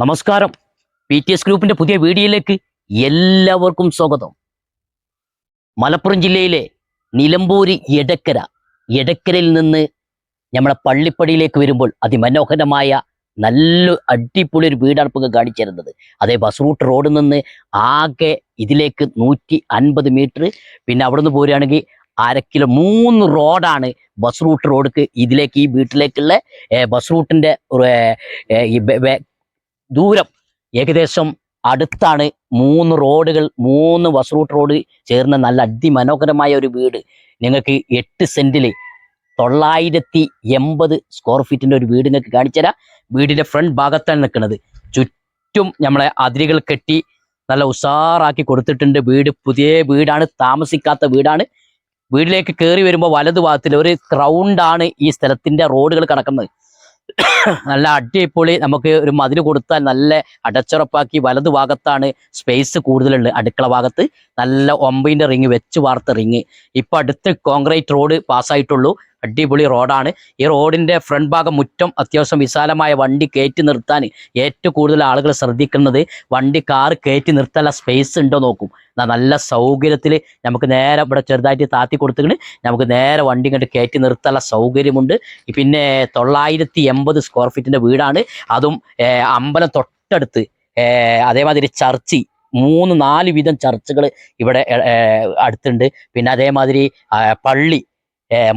നമസ്കാരം. PTS ഗ്രൂപ്പിന്റെ പുതിയ വീഡിയോയിലേക്ക് എല്ലാവർക്കും സ്വാഗതം. മലപ്പുറം ജില്ലയിലെ നിലമ്പൂര് എടക്കരയിൽ നിന്ന് നമ്മളെ പള്ളിപ്പടിയിലേക്ക് വരുമ്പോൾ അതിമനോഹരമായ നല്ല അടിപൊളി ഒരു വീടാണ് ഇപ്പോൾ കാണിച്ചു തരുന്നത്. അതേ ബസ് റൂട്ട് റോഡിൽ നിന്ന് ആകെ ഇതിലേക്ക് 150 മീറ്റർ, പിന്നെ അവിടെ നിന്ന് പോരുകയാണെങ്കിൽ 1/2 കിലോ 3 റോഡാണ് ബസ് റൂട്ട് റോഡ്ക്ക് ഇതിലേക്ക് ഈ വീട്ടിലേക്കുള്ള ബസ് റൂട്ടിന്റെ ദൂരം ഏകദേശം അടുത്താണ്. 3 റോഡുകൾ, 3 ബസ് റൂട്ട് റോഡ് ചേർന്ന നല്ല അതിമനോഹരമായ ഒരു വീട്. നിങ്ങൾക്ക് 8 സെന്റിൽ 980 സ്ക്വയർ ഫീറ്റിന്റെ ഒരു വീട് നിങ്ങൾക്ക് കാണിച്ചു തരാം. വീടിന്റെ ഫ്രണ്ട് ഭാഗത്താണ് നിൽക്കുന്നത്. ചുറ്റും നമ്മളെ അതിരുകൾ കെട്ടി നല്ല ഉഷാറാക്കി കൊടുത്തിട്ടുണ്ട്. വീട് പുതിയ വീടാണ്, താമസിക്കാത്ത വീടാണ്. വീട്ടിലേക്ക് കയറി വരുമ്പോൾ വലതു ഭാഗത്തിൽ ഒരു റൗണ്ടാണ് ഈ സ്ഥലത്തിന്റെ റോഡുകൾ കിടക്കുന്നത്. നല്ല അടിപൊളി. നമുക്ക് ഒരു മതിൽ കൊടുത്താൽ നല്ല അടച്ചുറപ്പാക്കി. വലതു ഭാഗത്താണ് സ്പേസ് കൂടുതലുണ്ട്. അടുക്കള ഭാഗത്ത് നല്ല 9 റിങ് വെച്ച് വാർത്ത റിങ്. ഇപ്പൊ അടുത്ത് കോൺക്രീറ്റ് റോഡ് പാസ്സായിട്ടുള്ളൂ. അടിപൊളി റോഡാണ്. ഈ റോഡിന്റെ ഫ്രണ്ട് ഭാഗം മുറ്റം അത്യാവശ്യം വിശാലമായ വണ്ടി കയറ്റി നിർത്താൻ ഏറ്റവും കൂടുതൽ ആളുകൾ ശ്രദ്ധിക്കുന്നത് വണ്ടി കാർ കയറ്റി നിർത്താനുള്ള സ്പേസ് ഉണ്ടോ നോക്കും. നല്ല സൗകര്യത്തിൽ നമുക്ക് നേരെ ഇവിടെ ചെറുതായിട്ട് താത്തി കൊടുത്തിട്ട് നമുക്ക് നേരെ വണ്ടി കണ്ട് കയറ്റി നിർത്താനുള്ള സൗകര്യമുണ്ട്. പിന്നെ 980 സ്ക്വയർ ഫീറ്റിന്റെ വീടാണ്. അതും അമ്പലം തൊട്ടടുത്ത്. അതേമാതിരി ചർച്ച് 3-4 വീതം ചർച്ചുകൾ ഇവിടെ അടുത്തുണ്ട്. പിന്നെ അതേമാതിരി പള്ളി,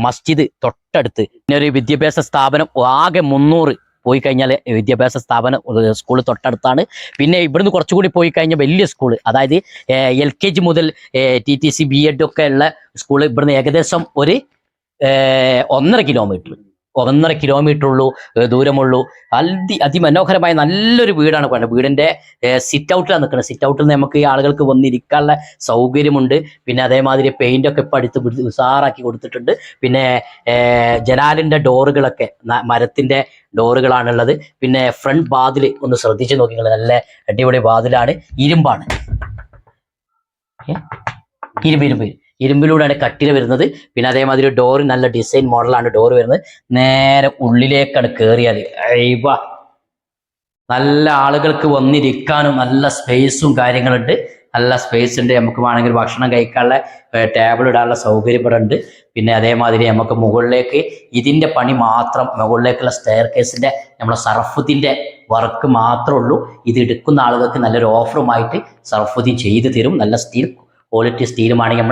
മസ്ജിദ് തൊട്ടടുത്ത്. പിന്നെ ഒരു വിദ്യാഭ്യാസ സ്ഥാപനം ആകെ 300 പോയി കഴിഞ്ഞാൽ വിദ്യാഭ്യാസ സ്ഥാപനം സ്കൂൾ തൊട്ടടുത്താണ്. പിന്നെ ഇവിടുന്ന് കുറച്ചുകൂടി പോയി കഴിഞ്ഞാൽ വലിയ സ്കൂൾ, അതായത് LKG മുതൽ TTC B.Ed ഒക്കെ ഉള്ള സ്കൂൾ ഇവിടുന്ന് ഏകദേശം ഒരു 1.5 കിലോമീറ്റർ ഉള്ളൂ ദൂരമുള്ളൂ. അതിമനോഹരമായ നല്ലൊരു വീടാണ്. വീടിന്റെ സിറ്റ് ഔട്ടിലാണ് നിൽക്കുന്നത്. സിറ്റ് ഔട്ടിൽ നിന്ന് നമുക്ക് ഈ ആളുകൾക്ക് വന്നിരിക്കാനുള്ള സൗകര്യമുണ്ട്. പിന്നെ അതേമാതിരി പെയിന്റ് ഒക്കെ ഇപ്പം അടുത്ത് ഉഷാറാക്കി കൊടുത്തിട്ടുണ്ട്. പിന്നെ ജനാലിന്റെ ഡോറുകളൊക്കെ മരത്തിന്റെ ഡോറുകളാണുള്ളത്. പിന്നെ ഫ്രണ്ട് വാതിൽ ഒന്ന് ശ്രദ്ധിച്ച് നോക്കിങ്ങൾ, നല്ല അടിപൊളി വാതിലാണ്. ഇരുമ്പാണ്, ഇരുമ്പിലൂടെയാണ് കട്ടില വരുന്നത്. പിന്നെ അതേമാതിരി ഡോർ നല്ല ഡിസൈൻ മോഡലാണ് ഡോർ വരുന്നത്. നേരെ ഉള്ളിലേക്കാണ് കയറിയാൽ നല്ല ആളുകൾക്ക് വന്നിരിക്കാനും നല്ല സ്പേസും കാര്യങ്ങളുണ്ട്. നല്ല സ്പേസ് ഉണ്ട്. നമുക്ക് വേണമെങ്കിൽ ഭക്ഷണം കഴിക്കാനുള്ള ടേബിൾ ഇടാനുള്ള സൗകര്യം ഇവിടെ ഉണ്ട്. പിന്നെ അതേമാതിരി നമുക്ക് മുകളിലേക്ക് ഇതിന്റെ പണി മാത്രം, മുകളിലേക്കുള്ള സ്റ്റെയർ കേസിന്റെ നമ്മളെ സർഫുദ്ദീന്റെ വർക്ക് മാത്രമേ ഉള്ളൂ. ഇത് എടുക്കുന്ന ആളുകൾക്ക് നല്ലൊരു ഓഫറുമായിട്ട് സർഫുദ്ദീൻ ചെയ്തു തരും. നല്ല സ്റ്റീൽ ക്വാളിറ്റി സ്റ്റീലുമാണെങ്കിൽ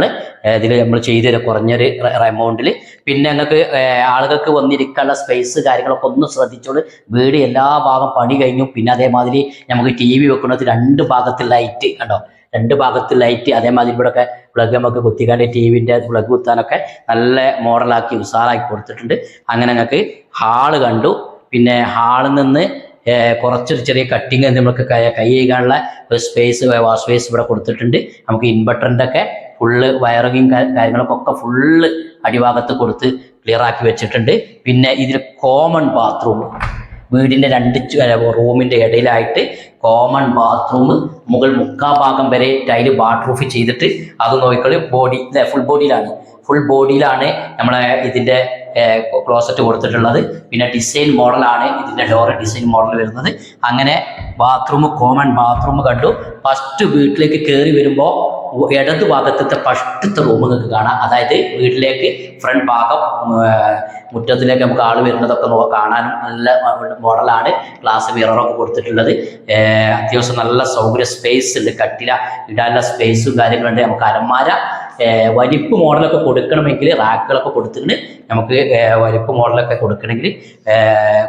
നമ്മൾ ചെയ്തു തരും കുറഞ്ഞൊരു എമൗണ്ടിൽ. പിന്നെ ഞങ്ങൾക്ക് ആളുകൾക്ക് വന്നിരിക്കാനുള്ള സ്പേസ് കാര്യങ്ങളൊക്കെ ഒന്ന് ശ്രദ്ധിച്ചോളൂ. വീട് എല്ലാ ഭാഗം പണി കഴിഞ്ഞു. പിന്നെ അതേമാതിരി നമുക്ക് TV വെക്കുന്നത് 2 ഭാഗത്ത് ലൈറ്റ് കണ്ടോ, 2 ഭാഗത്ത് ലൈറ്റ്. അതേമാതിരി ഇവിടെയൊക്കെ പ്ലഗ് നമുക്ക് കുത്തിക്കാണ്ട് TVന്റെ പ്ലഗ് കുത്താനൊക്കെ നല്ല മോഡലാക്കി ഉഷാറാക്കി കൊടുത്തിട്ടുണ്ട്. അങ്ങനെ ഞങ്ങൾക്ക് ഹാള് കണ്ടു. പിന്നെ ഹാളിൽ നിന്ന് കുറച്ചൊരു ചെറിയ കട്ടിങ് നമുക്ക് കൈ കഴുകാനുള്ള ഒരു സ്പേസ്, വാഷ് സ്പേസ് ഇവിടെ കൊടുത്തിട്ടുണ്ട്. നമുക്ക് ഇൻവെർട്ടറിൻ്റെ ഒക്കെ ഫുള്ള് വയറിങ്ങും കാര്യങ്ങളൊക്കെ ഫുള്ള് അടിഭാഗത്ത് കൊടുത്ത് ക്ലിയർ ആക്കി വെച്ചിട്ടുണ്ട്. പിന്നെ ഇതിൽ കോമൺ ബാത്റൂം, വീടിൻ്റെ 2 റൂമിൻ്റെ ഇടയിലായിട്ട് കോമൺ ബാത്റൂം, മുകൾ 3/4 ഭാഗം വരെ ടൈല് വാട്ടർ പ്രൂഫ് ചെയ്തിട്ട് അത് നോക്കിക്കളി. ബോഡി ഫുൾ ബോഡിയിലാണ് നമ്മളെ ഇതിൻ്റെ ക്ലോസറ്റ് കൊടുത്തിട്ടുള്ളത്. പിന്നെ ഡിസൈൻ മോഡലാണ് ഇതിൻ്റെ ഡോർ ഡിസൈൻ മോഡൽ വരുന്നത്. അങ്ങനെ ബാത്റൂം, കോമൺ ബാത്റൂം കണ്ടു. ഫസ്റ്റ് വീട്ടിലേക്ക് കയറി വരുമ്പോൾ ഇടതു ഭാഗത്തെ ഫസ്റ്റത്തെ റൂം നിങ്ങൾക്ക് കാണാം. അതായത് വീട്ടിലേക്ക് ഫ്രണ്ട് ഭാഗം മുറ്റത്തിലേക്ക് നമുക്ക് ആൾ വരുന്നതൊക്കെ കാണാനും നല്ല മോഡലാണ്. ഗ്ലാസ് മിററൊക്കെ കൊടുത്തിട്ടുള്ളത്. അത്യാവശ്യം നല്ല സൗകര്യ സ്പേസ് ഉണ്ട്. കട്ടില ഇടാനുള്ള സ്പേസും കാര്യങ്ങളുണ്ട്. നമുക്ക് അലമാര വലിപ്പ് മോഡലൊക്കെ കൊടുക്കണമെങ്കിൽ റാക്കുകളൊക്കെ കൊടുത്തിട്ട് നമുക്ക് വലിപ്പ് മോഡലൊക്കെ കൊടുക്കണമെങ്കിൽ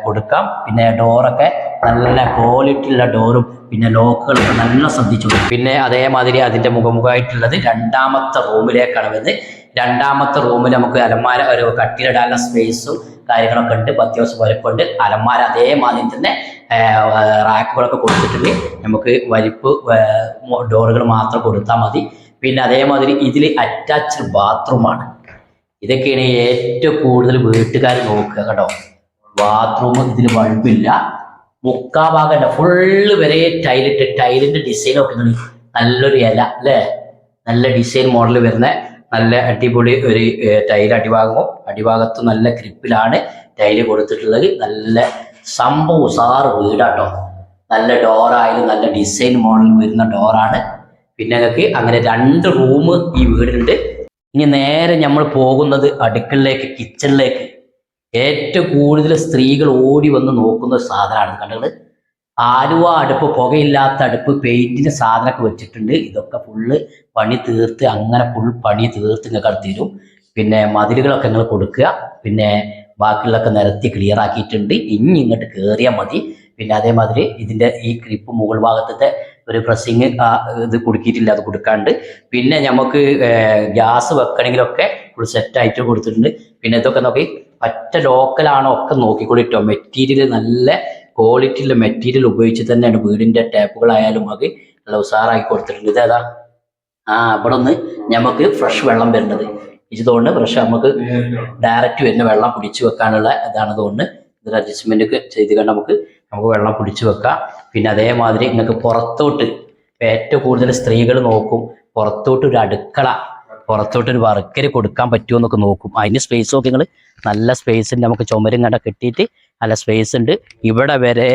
കൊടുക്കാം. പിന്നെ ഡോറൊക്കെ നല്ല ക്വാളിറ്റിയുള്ള ഡോറും പിന്നെ ലോക്കുകളൊക്കെ നല്ല ശ്രദ്ധിച്ചു. പിന്നെ അതേമാതിരി അതിൻ്റെ മുഖമുഖമായിട്ടുള്ളത് 2ാമത്തെ റൂമിലേക്കാണ് വരുന്നത്. 2ാമത്തെ റൂമിൽ നമുക്ക് അലമാര ഒരു കട്ടിലിടാനുള്ള സ്പേസും കാര്യങ്ങളൊക്കെ ഉണ്ട്. അത്യാവശ്യം വലിപ്പമുണ്ട്. അലമാര അതേമാതിരി തന്നെ റാക്കുകളൊക്കെ കൊടുത്തിട്ടുണ്ട്. നമുക്ക് വലിപ്പ് ഡോറുകൾ മാത്രം കൊടുത്താൽ മതി. പിന്നെ അതേമാതിരി ഇതിൽ അറ്റാച്ച്ഡ് ബാത്റൂമാണ്. ഇതൊക്കെയാണ് ഏറ്റവും കൂടുതൽ വീട്ടുകാർ നോക്കുക കേട്ടോ. ബാത്റൂം ഇതിൽ ബൾബില്ല, 3/4 ഭാഗം ഫുള്ള് വരെ ടൈലിട്ട്, ടൈലിന്റെ ഡിസൈനൊക്കെ നല്ലൊരു ഇല അല്ലേ, നല്ല ഡിസൈൻ മോഡൽ വരുന്ന നല്ല അടിപൊളി ഒരു ടൈൽ. അടിഭാഗത്ത് നല്ല ഗ്രിപ്പിലാണ് ടൈല് കൊടുത്തിട്ടുള്ളത്. നല്ല സംഭവം സാറ് വീടാട്ടോ. നല്ല ഡോറായാലും നല്ല ഡിസൈൻ മോഡൽ വരുന്ന ഡോറാണ്. പിന്നെ ഞങ്ങൾക്ക് അങ്ങനെ 2 റൂം ഈ വീടുണ്ട്. ഇനി നേരെ നമ്മൾ പോകുന്നത് അടുക്കളയിലേക്ക്, കിച്ചണിലേക്ക്. ഏറ്റവും കൂടുതൽ സ്ത്രീകൾ ഓടി വന്ന് നോക്കുന്ന ഒരു സാധനമാണ് കണ്ടത്. ആലുവ അടുപ്പ്, പുകയില്ലാത്ത അടുപ്പ്, പെയിന്റിന് സാധനമൊക്കെ വെച്ചിട്ടുണ്ട്. ഇതൊക്കെ ഫുള്ള് പണി തീർത്ത് അങ്ങനെ ഫുൾ പണി തീർത്ത് നിങ്ങൾക്ക് അത് തരും. പിന്നെ മതിലുകളൊക്കെ നിങ്ങൾ കൊടുക്കുക. പിന്നെ ബാക്കിയുള്ളതൊക്കെ നിരത്തി ക്ലിയർ ആക്കിയിട്ടുണ്ട്. ഇനി ഇങ്ങോട്ട് കയറിയാൽ മതി. പിന്നെ അതേമാതിരി ഇതിന്റെ ഈ ക്ലിപ്പ് മുകൾ ഭാഗത്തെ ഒരു പ്രസ്സിങ് ഇത് കൊടുക്കിയിട്ടില്ല, അത് കൊടുക്കാണ്ട്. പിന്നെ നമുക്ക് ഗ്യാസ് വെക്കണമെങ്കിലൊക്കെ ഫുൾ സെറ്റായിട്ട് കൊടുത്തിട്ടുണ്ട്. പിന്നെ ഇതൊക്കെ നോക്കി ഒറ്റ ലോക്കലാണോ ഒക്കെ നോക്കിക്കൊണ്ടിട്ടോ. മെറ്റീരിയൽ നല്ല ക്വാളിറ്റിയുള്ള മെറ്റീരിയൽ ഉപയോഗിച്ച് തന്നെയാണ് വീടിന്റെ ടാപ്പുകളായാലും അത് നല്ല ഉസാറാക്കി കൊടുത്തിട്ടുണ്ട്. ഇതേതാ ഇവിടെ ഒന്ന് നമുക്ക് ഫ്രഷ് വെള്ളം വരുന്നത് ഇതുകൊണ്ട് ഫ്രഷ് നമുക്ക് ഡയറക്റ്റ് വരുന്ന വെള്ളം പിടിച്ചു വെക്കാനുള്ള ഇതാണ്. അതുകൊണ്ട് ഇത് അഡ്ജസ്റ്റ്മെന്റ് ഒക്കെ ചെയ്ത് കണ്ട് നമുക്ക് വെള്ളം പിടിച്ചു വെക്കാം. പിന്നെ അതേമാതിരി നിങ്ങൾക്ക് പുറത്തോട്ട് ഏറ്റവും കൂടുതൽ സ്ത്രീകൾ നോക്കും, പുറത്തോട്ട് ഒരു അടുക്കള, പുറത്തോട്ട് ഒരു വർക്കർ കൊടുക്കാൻ പറ്റുമോ എന്നൊക്കെ നോക്കും. അതിന് സ്പേസ് നോക്കി നിങ്ങൾ, നല്ല സ്പേസ് ഉണ്ട്. നമുക്ക് ചുമരും കണ്ട കെട്ടിയിട്ട് നല്ല സ്പേസ് ഉണ്ട്. ഇവിടെ വരെ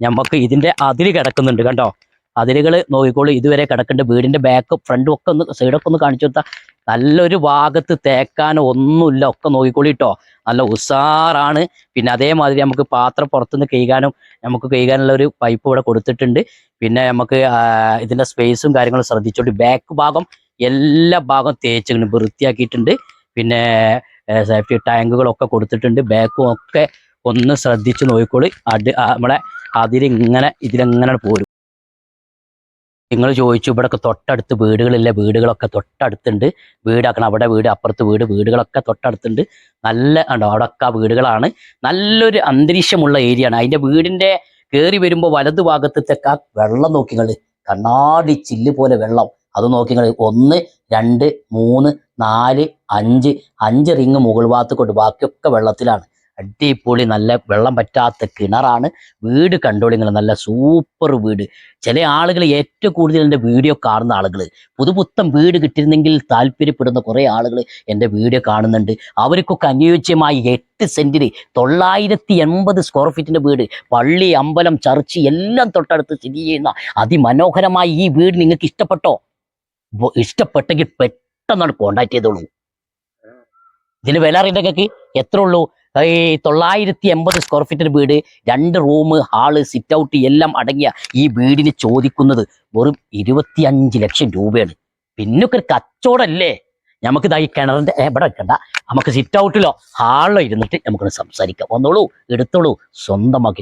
നമുക്ക് ഇതിന്റെ അതിര് കിടക്കുന്നുണ്ട് കണ്ടോ. അതിരുകൾ നോക്കിക്കോളൂ, ഇതുവരെ കിടക്കുന്നുണ്ട്. വീടിന്റെ ബാക്കും ഫ്രണ്ടും ഒക്കെ ഒന്ന് സൈഡൊക്കെ ഒന്ന് കാണിച്ചു കൊടുത്താൽ നല്ലൊരു ഭാഗത്ത് തേക്കാനോ ഒന്നുമില്ല, ഒക്കെ നോക്കിക്കോളിട്ടോ. നല്ല ഉസാറാണ്. പിന്നെ അതേമാതിരി നമുക്ക് പാത്രം പുറത്തുനിന്ന് കഴുകാനുള്ള ഒരു പൈപ്പ് ഇവിടെ കൊടുത്തിട്ടുണ്ട്. പിന്നെ നമുക്ക് ഇതിന്റെ സ്പേസും കാര്യങ്ങളും ശ്രദ്ധിച്ചോണ്ട് ബാക്ക് ഭാഗം എല്ലാ ഭാഗം തേച്ച് വൃത്തിയാക്കിയിട്ടുണ്ട്. പിന്നെ സേഫ്റ്റി ടാങ്കുകളൊക്കെ കൊടുത്തിട്ടുണ്ട്. ബാക്കും ഒക്കെ ഒന്ന് ശ്രദ്ധിച്ച് നോക്കിക്കോളി. നമ്മളെ ഇതിലെങ്ങനെ പോരും. നിങ്ങൾ ചോദിച്ചു ഇവിടെയൊക്കെ തൊട്ടടുത്ത് വീടുകളില്ല, വീടുകളൊക്കെ തൊട്ടടുത്തുണ്ട്. വീടാക്കണം, അവിടെ വീട്, അപ്പുറത്ത് വീടുകളൊക്കെ തൊട്ടടുത്തുണ്ട്. നല്ല ഉണ്ടോ, അവിടെയൊക്കെ വീടുകളാണ്. നല്ലൊരു അന്തരീക്ഷമുള്ള ഏരിയ ആണ്. അതിന്റെ വീടിന്റെ കയറി വരുമ്പോൾ വലതു ഭാഗത്തേക്ക് വെള്ളം നോക്കിങ്ങൾ, കണ്ണാടി ചില്ല് പോലെ വെള്ളം. അത് നോക്കിങ്ങൾ 1 2 3 4 5 റിങ് മുകൾ ഭാഗത്ത് കൊണ്ട്, ബാക്കിയൊക്കെ വെള്ളത്തിലാണ്. അടിപൊളി, നല്ല വെള്ളം പറ്റാത്ത കിണറാണ്. വീട് കണ്ടോളിങ്ങൾ, നല്ല സൂപ്പർ വീട്. ചില ആളുകൾ, ഏറ്റവും കൂടുതൽ എൻ്റെ വീഡിയോ കാണുന്ന ആളുകൾ, പുതുപുത്തൻ വീട് കിട്ടിയിരുന്നെങ്കിൽ താല്പര്യപ്പെടുന്ന കുറേ ആളുകൾ എൻ്റെ വീഡിയോ കാണുന്നുണ്ട്. അവർക്കൊക്കെ അനുയോജ്യമായി 8 സെന്റിന് 980 സ്ക്വയർ ഫീറ്റിന്റെ വീട്, പള്ളി, അമ്പലം, ചർച്ച് എല്ലാം തൊട്ടടുത്ത് സ്ഥിതി ചെയ്യുന്ന അതിമനോഹരമായ ഈ വീട് നിങ്ങൾക്ക് ഇഷ്ടപ്പെട്ടോ? ഇഷ്ടപ്പെട്ടെങ്കിൽ പെട്ടെന്നാണ് കോണ്ടാക്ട് ചെയ്തോളൂ. ഇതിന് വില അറിയുന്നതൊക്കെ എത്ര ഉള്ളൂ? ഈ 980 സ്ക്വയർ ഫീറ്റിന്റെ വീട്, 2 റൂം, ഹാള്, സിറ്റ് ഔട്ട് എല്ലാം അടങ്ങിയ ഈ വീടിന് ചോദിക്കുന്നത് വെറും 25 ലക്ഷം രൂപയാണ്. പിന്നൊക്കെ ഒരു കച്ചവടല്ലേ. നമുക്ക് ഈ കിണറിന്റെ ഇവിടെ വെക്കണ്ട, നമുക്ക് സിറ്റ് ഔട്ടിലോ ഹാളിലോ ഇരുന്നിട്ട് നമുക്കൊന്ന് സംസാരിക്കാം. വന്നോളൂ, എടുത്തോളൂ, സ്വന്തമാക്കി.